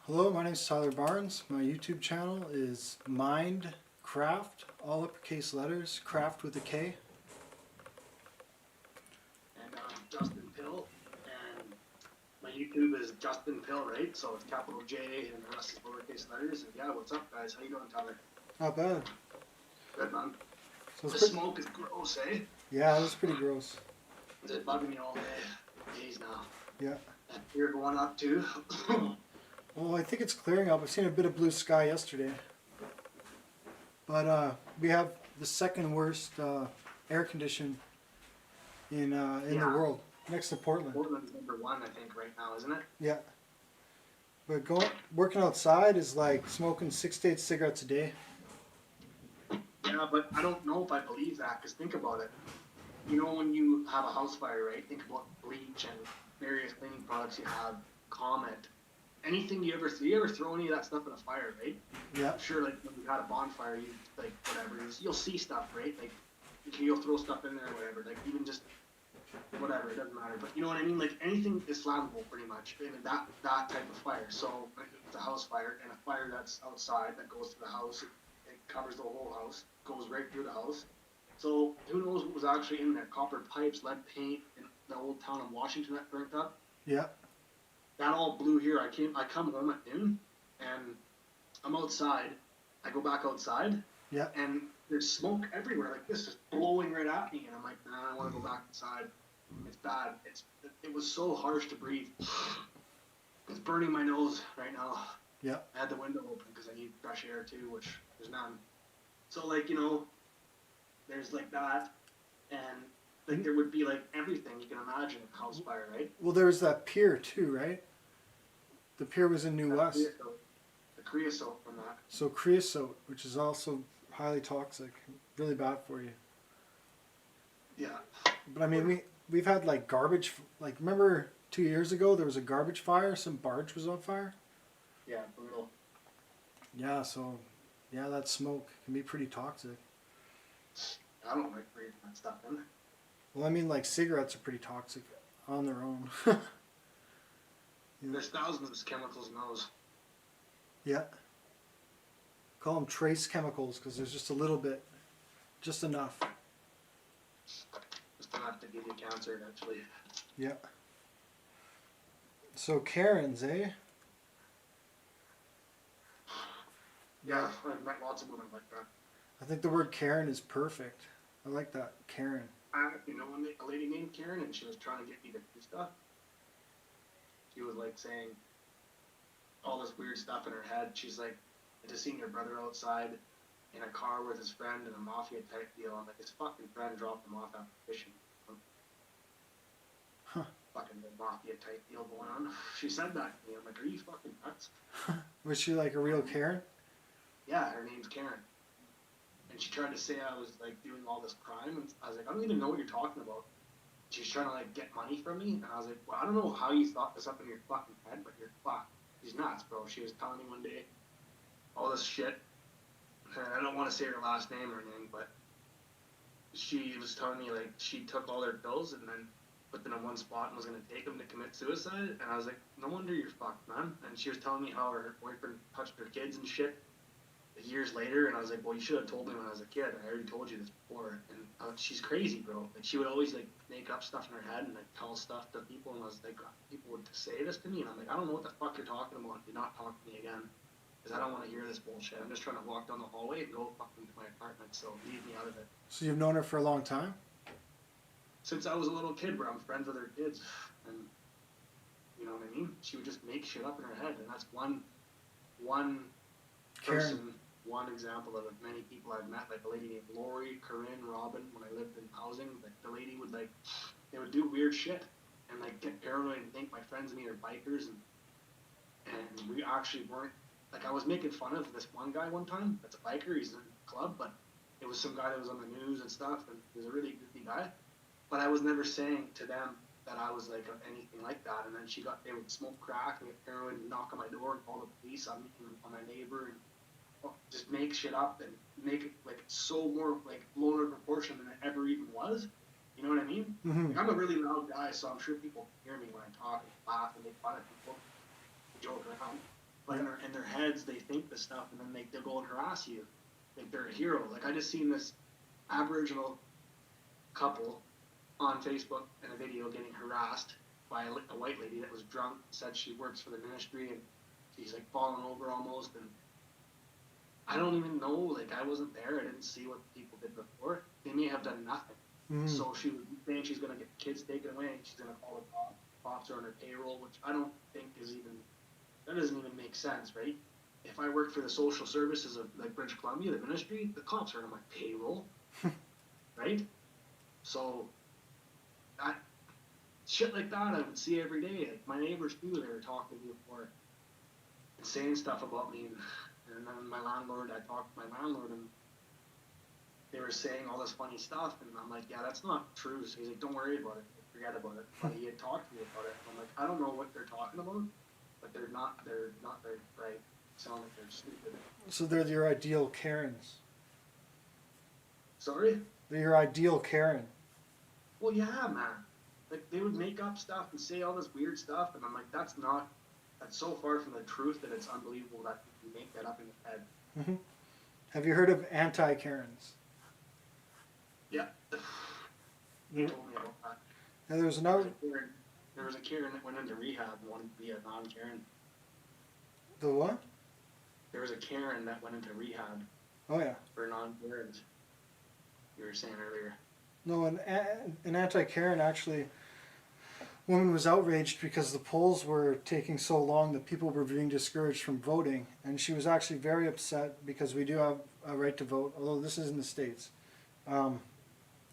Hello, my name is Tyler Barnes. My YouTube channel is Mindcraft, all uppercase letters, craft with a K. And I'm Justin Pill, and my YouTube is Justin Pill, right? So it's capital J and the rest is lowercase letters. And yeah, what's up, guys? How you doing, Tyler? Not bad. Good, man. So The smoke is gross, eh? yeah, this is pretty gross. It's bugging me all day. Days now. Yeah. And you're going up too. Well, I think it's clearing up. I've seen a bit of blue sky yesterday. But we have the second worst air condition in the world, next to Portland. Portland's number one, I think, right now, isn't it? Yeah. But working outside is like smoking 6 to 8 cigarettes a day. Yeah, but I don't know if I believe that, because think about it. You know, when you have a house fire, right? Think about bleach and various cleaning products you have, Comet. Anything you ever throw any of that stuff in a fire, right? Yeah. I'm sure, like when you had a bonfire, you like whatever, you'll see stuff, right? Like you'll throw stuff in there or whatever, like even just whatever, it doesn't matter. But you know what I mean? Like anything is flammable, pretty much. And that type of fire. So like, it's a house fire, and a fire that's outside that goes to the house, it covers the whole house, goes right through the house. So who knows what was actually in there? Copper pipes, lead paint, in the old town of Washington that burnt up. Yeah. That all blew here. I come home at noon, and I'm outside. I go back outside, Yeah. and there's smoke everywhere, like this, just blowing right at me. And I'm like, nah, I want to go back inside. It's bad. It was so harsh to breathe. It's burning my nose right now. Yeah. I had the window open because I need fresh air too, which there's none. So like there's like that, and like there would be like everything you can imagine a house fire, right? Well, there was that pier too, right? The pier was in New West. The creosote from that. So creosote, which is also highly toxic, really bad for you. Yeah. But I mean, we've had like garbage. Like remember 2 years ago there was a garbage fire. Some barge was on fire. Yeah, brutal. Yeah. So yeah, that smoke can be pretty toxic. I don't like breathing that stuff in. Well, I mean, like cigarettes are pretty toxic on their own. There's thousands of chemicals in those. Yeah. Call them trace chemicals because there's just a little bit, just enough. Just enough to give you cancer, eventually. Yeah. So Karens, eh? Yeah, I've met lots of women like that. I think the word Karen is perfect. I like that, Karen. A lady named Karen, and she was trying to get me to do stuff. She was like saying all this weird stuff in her head. She's like, I just seen your brother outside in a car with his friend in a mafia type deal. I'm like, his fucking friend dropped him off after fishing. Huh. Fucking mafia type deal going on. She said that to me. I'm like, are you fucking nuts? Was she like a real Karen? Yeah, her name's Karen. And she tried to say I was like doing all this crime, and I was like, I don't even know what you're talking about. She's trying to like get money from me, and I was like, well, I don't know how you thought this up in your fucking head, but you're fucked. She's nuts, bro. She was telling me one day all this shit, and I don't want to say her last name or anything, but she was telling me like she took all their pills and then put them in one spot and was gonna take them to commit suicide, and I was like, no wonder you're fucked, man. And she was telling me how her boyfriend touched her kids and shit years later, and I was like, well, you should have told me when I was a kid. I already told you this before. And she's crazy, bro. Like, she would always like make up stuff in her head and like tell stuff to people, and I was like, people would say this to me, and I'm like, I don't know what the fuck you're talking about. Do not talk to me again, because I don't want to hear this bullshit. I'm just trying to walk down the hallway and go fucking to my apartment, so leave me out of it. So you've known her for a long time? Since I was a little kid, bro, I'm friends with her kids, and you know what I mean? She would just make shit up in her head, and that's one person. Karen. One example of many people I've met, like a lady named Lori, Corinne, Robin, when I lived in housing, like the lady would like, they would do weird shit and like get paranoid and think my friends and me are bikers, and we actually weren't. Like I was making fun of this one guy one time that's a biker, he's in a club, but it was some guy that was on the news and stuff, and he was a really goofy guy, but I was never saying to them that I was like anything like that. And then they would smoke crack and get paranoid and knock on my door and call the police on me and on my neighbor, and just make shit up and make it like so more like lower proportion than it ever even was. You know what I mean? Mm-hmm. Like, I'm a really loud guy, so I'm sure people hear me when I talk and laugh and make fun of people, joke around. But in their heads, they think this stuff, and then they'll go and harass you. Like they're a hero. Like I just seen this Aboriginal couple on Facebook in a video getting harassed by a white lady that was drunk, said she works for the ministry, and she's like falling over almost. And I don't even know, like I wasn't there, I didn't see what people did before. They may have done nothing. So she was saying she's going to get the kids taken away, and she's going to call the cops. Cops are on her payroll, which I don't think that doesn't even make sense, right? If I work for the social services of like British Columbia, the ministry, the cops are on my payroll, right? So, shit like that I would see every day. Like my neighbors too, they were talking to me before and saying stuff about me, and then my landlord, I talked to my landlord, and they were saying all this funny stuff, and I'm like, yeah, that's not true. So he's like, don't worry about it, forget about it. But he had talked to me about it. I'm like, I don't know what they're talking about, but they're not very right. Sound like they're stupid. So they're your ideal Karens. Sorry? They're your ideal Karen. Well, yeah, man. Like they would make up stuff and say all this weird stuff, and I'm like, that's so far from the truth that it's unbelievable that you make that up in your head. Mm-hmm. Have you heard of anti-Karens? Yeah. He told me about that. Now there's There was a Karen that went into rehab and wanted to be a non-Karen. The what? There was a Karen that went into rehab. Oh yeah. For non-Karens. You were saying earlier. No, an anti-Karen actually. Woman was outraged because the polls were taking so long that people were being discouraged from voting, and she was actually very upset because we do have a right to vote, although this is in the States.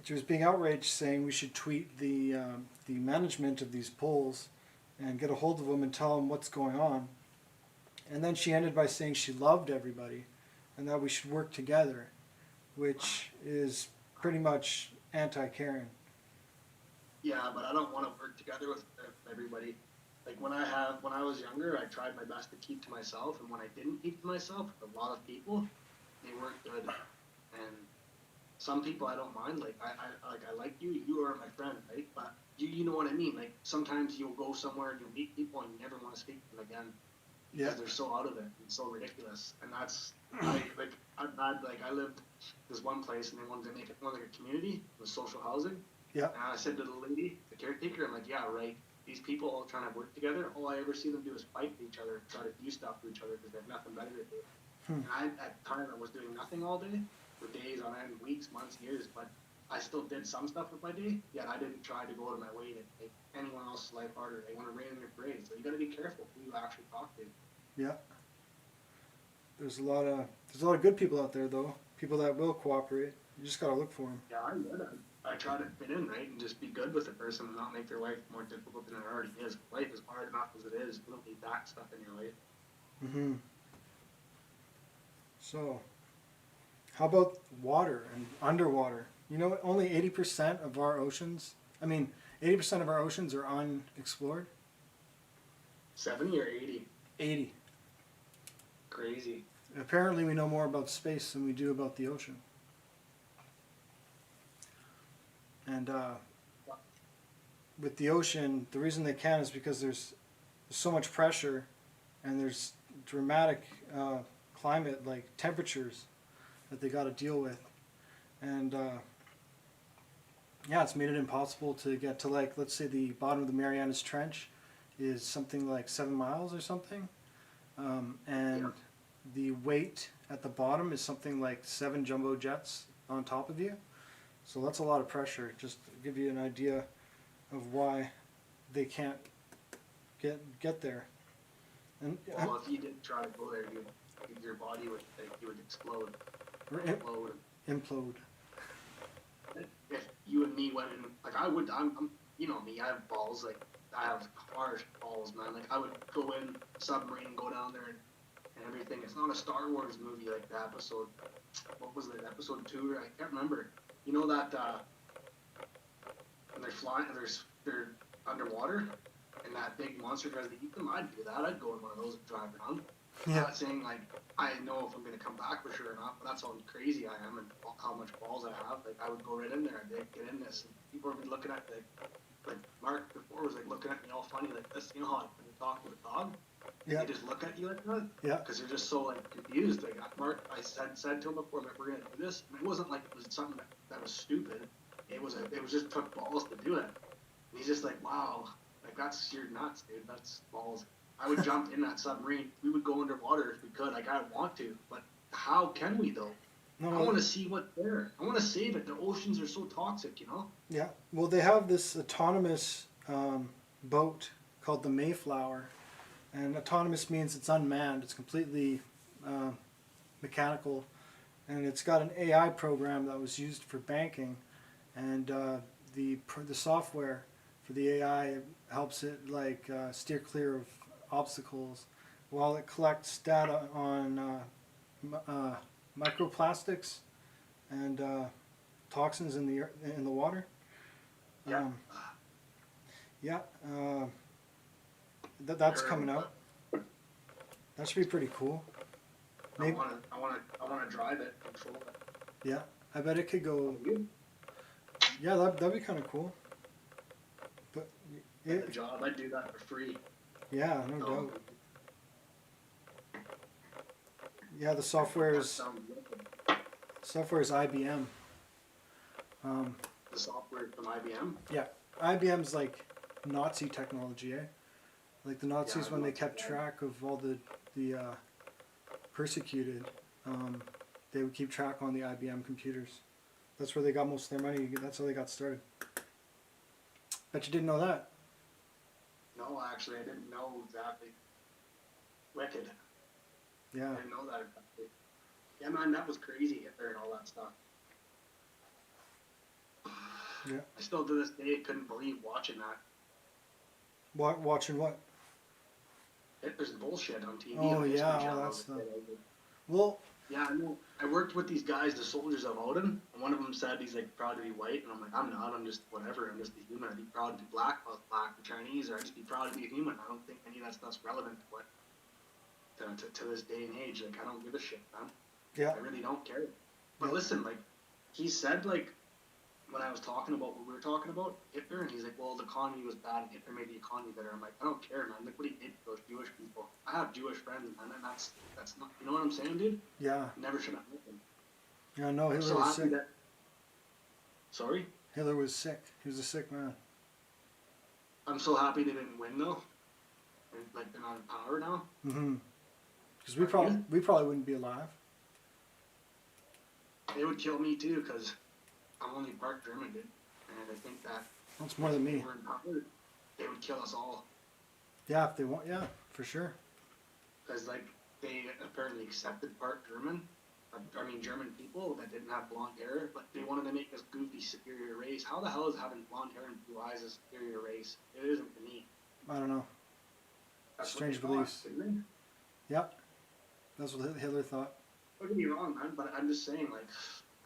She was being outraged, saying we should tweet the management of these polls and get a hold of them and tell them what's going on. And then she ended by saying she loved everybody and that we should work together, which is pretty much anti-Karen. Yeah, but I don't want to work together with everybody. Like when I was younger, I tried my best to keep to myself, and when I didn't keep to myself, with a lot of people, they weren't good. And some people I don't mind. Like I like you. You are my friend, right? But you know what I mean. Like sometimes you'll go somewhere and you'll meet people and you never want to speak to them again because they're so out of it and so ridiculous. And that's I lived this one place and they wanted to make it more like a community with social housing. Yeah. And I said to the lady, the caretaker, I'm like, yeah, right. These people all trying to work together. All I ever see them do is fight each other, try to do stuff to each other because they have nothing better to do. And at the time, I was doing nothing all day for days on end, weeks, months, years. But I still did some stuff with my day. Yet I didn't try to go out of my way to make anyone else's life harder. They want to rain in your parade, so you got to be careful who you actually talk to. Yeah. There's a lot of good people out there though. People that will cooperate. You just gotta look for them. Yeah, I'm good. I try to fit in, right, and just be good with the person and not make their life more difficult than it already is. Life is hard enough as it is. You don't need that stuff in your life. Mm-hmm. So, how about water and underwater? You know, only 80% of our oceans, 80% of our oceans are unexplored. 70 or 80? 80. Crazy. Apparently we know more about space than we do about the ocean. And with the ocean, the reason they can is because there's so much pressure and there's dramatic climate, like temperatures, that they got to deal with. And it's made it impossible to get to, like, let's say the bottom of the Marianas Trench is something like 7 miles or something. The weight at the bottom is something like 7 jumbo jets on top of you. So that's a lot of pressure, just to give you an idea of why they can't get there. And well, if you didn't try to go there, your body would explode. Implode. If you and me went in, like I'm you know me, I have balls, like I have harsh balls, man. Like I would go in submarine and go down there and everything. It's not a Star Wars movie like the episode. What was it? Episode 2? I can't remember. You know that when they're flying, they're underwater, and that big monster tries to eat them. I'd do that. I'd go in one of those and drive around. I'm not saying like I know if I'm gonna come back for sure or not, but that's how crazy I am and how much balls I have. Like I would go right in there and get in this, and people would be looking at like Mark before was like looking at me all funny like this. You know how when you talk to a dog, Yeah. They just look at you like that. Yeah. Because they're just so like confused. Like Mark, I said to him before, like, we're gonna do this, and it wasn't like it was something that was stupid. It was just took balls to do it. And he's just like, wow, like that's you're nuts, dude. That's balls. I would jump in that submarine. We would go underwater if we could. Like I want to, but how can we though? I No. want to see what's there. I want to save it. The oceans are so toxic, you know. Yeah. Well, they have this autonomous boat called the Mayflower, and autonomous means it's unmanned. It's completely mechanical, and it's got an AI program that was used for banking, and the software for the AI helps it like steer clear of obstacles, while it collects data on microplastics and toxins in the water. Yeah. Yeah. That's coming out. That should be pretty cool. I want to drive it, control it. Yeah, I bet it could go. Yeah, that'd be kind of cool. But The job, I'd do that for free. yeah, no doubt. Yeah, the software is IBM. The software from IBM. Yeah, IBM's like Nazi technology, eh? Like the Nazis Yeah, when they kept track of all the persecuted, they would keep track on the IBM computers. That's where they got most of their money. That's how they got started. Bet you didn't know that. No, actually, I didn't know exactly. Wicked. Yeah. I didn't know that exactly. Yeah, man, that was crazy, Hitler and all that stuff. Yeah. I still to this day couldn't believe watching that. Watching what? Hitler's bullshit on TV. Oh, on the yeah, History all Channel. that stuff. Well, Yeah, I know. I worked with these guys, the soldiers of Odin, and one of them said he's like proud to be white, and I'm like, I'm not. I'm just whatever. I'm just a human. I'd be proud to be black, or Chinese, or I'd just be proud to be a human. I don't think any of that stuff's relevant to what to this day and age. Like, I don't give a shit, man. yeah. I really don't care. But Yeah. listen, like, he said, like, when I was talking about what we were talking about, Hitler, and he's like, well, the economy was bad, and Hitler made the economy better. I'm like, I don't care, man. Look what he did to those Jewish people. I have Jewish friends, man, and that's not, you know what I'm saying, dude? Yeah. Never should have met them. Yeah, no, I'm Hitler so was happy sick. that. Sorry? Hitler was sick. He was a sick man. I'm so happy they didn't win, though. And, like, they're not in power now. Mm-hmm. Because Are you? we probably wouldn't be alive. They would kill me, too, because I'm only part German, dude. And I think that That's more than if me. we're in power, they would kill us all. Yeah, if they want. Yeah, for sure. Because, like, they apparently accepted part German. German people that didn't have blonde hair, but they wanted to make us goofy superior race. How the hell is having blonde hair and blue eyes a superior race? It isn't to me. I don't know. That's Strange what they beliefs. thought, didn't Yeah, that's what Hitler thought. they? Don't get me wrong, man, but I'm just saying, like,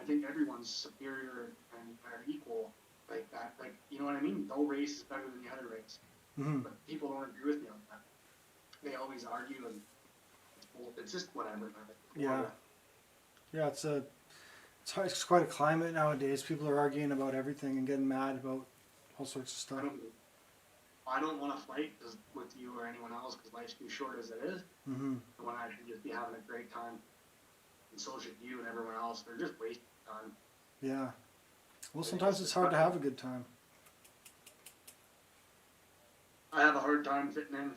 I think everyone's superior and are equal. Like that, like, you know what I mean? No race is better than the other race. Mm-hmm. But people don't agree with me on that. They always argue, and it's just whatever, man. Yeah. Yeah, it's hard, it's quite a climate nowadays. People are arguing about everything and getting mad about all sorts of stuff. I don't want to fight with you or anyone else because life's too short as it is. Mm-hmm. I want to just be having a great time. And so should you and everyone else. They're just wasting time. Yeah. Well, sometimes it's hard to have a good time. I have a hard time fitting in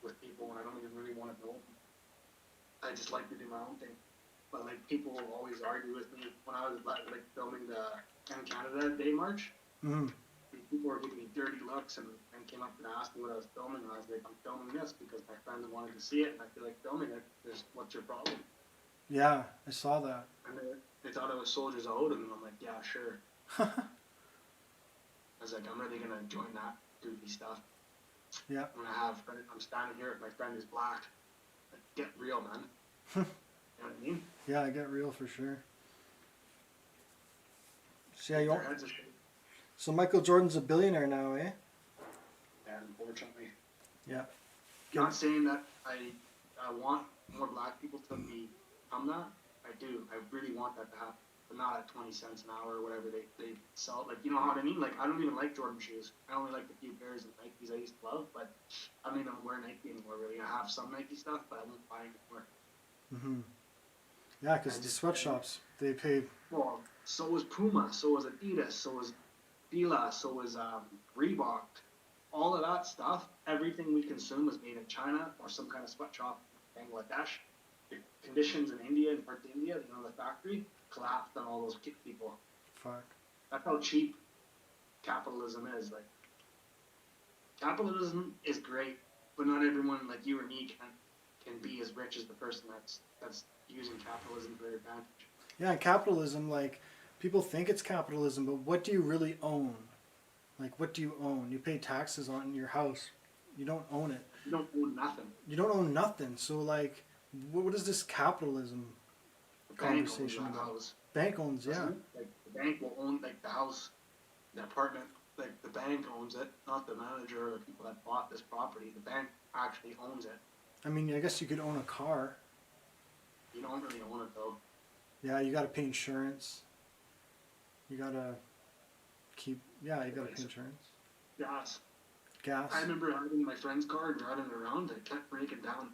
with people and I don't even really want to know them. I just like to do my own thing. But like people will always argue with me when I was like filming the In Canada Day March. Mm-hmm. People were giving me dirty looks and came up and asked me what I was filming, and I was like, I'm filming this because my friends wanted to see it, and I feel like filming it. What's your problem? Yeah, I saw that. And they thought I was Soldiers of Odin, and I'm like, yeah, sure. I was like, I'm really gonna join that goofy stuff. Yeah. I'm standing here with my friend who's black. Like, get real, man. You know what I mean? Yeah, I get real for sure. So, yeah, Their heads are shaking. so Michael Jordan's a billionaire now, eh? And unfortunately. Yeah. Not saying that I want more black people to become that. I do. I really want that to happen. but not at 20 cents an hour or whatever they sell it. Like, you know what I mean? Like, I don't even like Jordan shoes. I only like the few pairs of Nikes I used to love, but I don't even wear Nike anymore, really. I have some Nike stuff, but I won't buy anymore. Hmm. Yeah, because I the just, sweatshops, they pay. well, so was Puma, so was Adidas, so was Fila, so was Reebok. All of that stuff, everything we consume is made in China or some kind of sweatshop in Bangladesh. The conditions in India, in parts of India, you know, the factory collapsed on all those people. Fuck. That's how cheap capitalism is. Like, capitalism is great, but not everyone like you or me can be as rich as the person that's using capitalism for their advantage. Yeah, and capitalism, like, people think it's capitalism, but what do you really own? Like, what do you own? You pay taxes on your house. You don't own it. You don't own nothing. You don't own nothing. So, like, what is this capitalism The bank owns conversation that about? house. Bank owns, yeah. Doesn't it? Like the bank will own like the house, the apartment. Like the bank owns it, not the manager or the people that bought this property. The bank actually owns it. I mean, I guess you could own a car. You don't really own it though. Yeah, you got to pay insurance. You got to keep, yeah, you got to pay insurance. Gas. Gas. I remember having my friend's car and driving it around. It kept breaking down.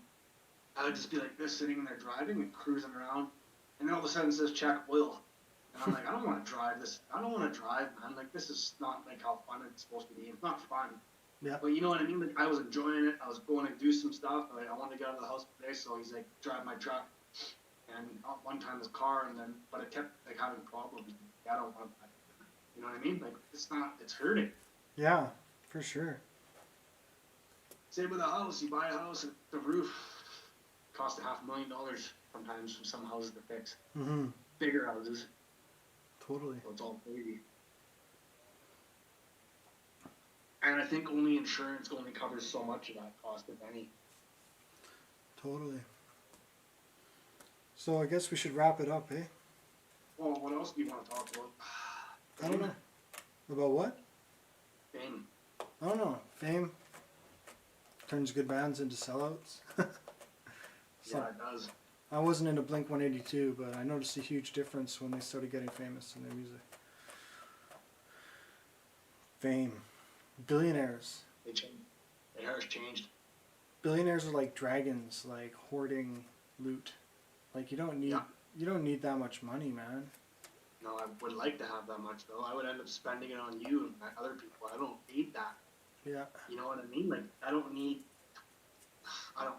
I would just be like this, sitting in there driving and cruising around, and then all of a sudden it says check oil. And I'm like, I don't want to drive this. I don't want to drive, man. Like, this is not like how fun it's supposed to be. It's not fun. Yeah. But you know what I mean? Like, I was enjoying it. I was going to do some stuff. Like, I wanted to get out of the house today, so he's like, drive my truck. And one time his car, and then, but it kept like having problems. I don't want that. You know what I mean? Like, it's hurting. Yeah, for sure. Same with a house. You buy a house, and the roof costs $500,000 sometimes for some houses to fix. Mm-hmm. Bigger houses. Totally. So it's all crazy. And I think only insurance only covers so much of that cost, if any. Totally. So I guess we should wrap it up, eh? Well, what else do you want to talk about? I don't know. About what? Fame. I don't know. Fame turns good bands into sellouts. So, Yeah, it does. I wasn't into Blink 182, but I noticed a huge difference when they started getting famous in their music. Fame. Billionaires. They changed. It has changed. Billionaires are like dragons, like hoarding loot. Like you don't need that much money, man. No, I would like to have that much, though. I would end up spending it on you and other people. I don't need that. Yeah. You know what I mean? Like, I don't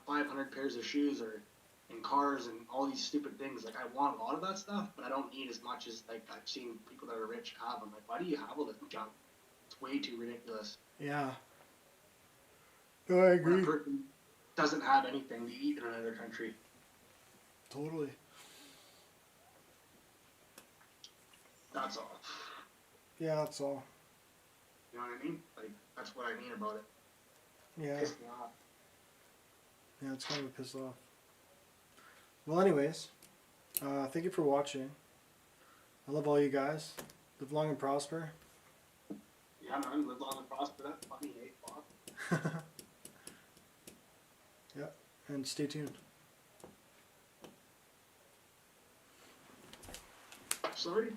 500 pairs of shoes or in cars and all these stupid things. Like, I want a lot of that stuff, but I don't need as much as, like, I've seen people that are rich have. I'm like, why do you have all this junk? It's way too ridiculous. Yeah. No, I When a person doesn't have anything to eat in another country. Totally. That's all. Yeah, that's all. You know what I mean? Like, that's what I mean about it. Yeah. Pissed me off. Yeah, it's kind of a piss off. Well, anyways, thank you for watching. I love all you guys. Live long and prosper. Yeah, man, live long and prosper. That's funny, eh, Bob? Yeah, and stay tuned. Sorry?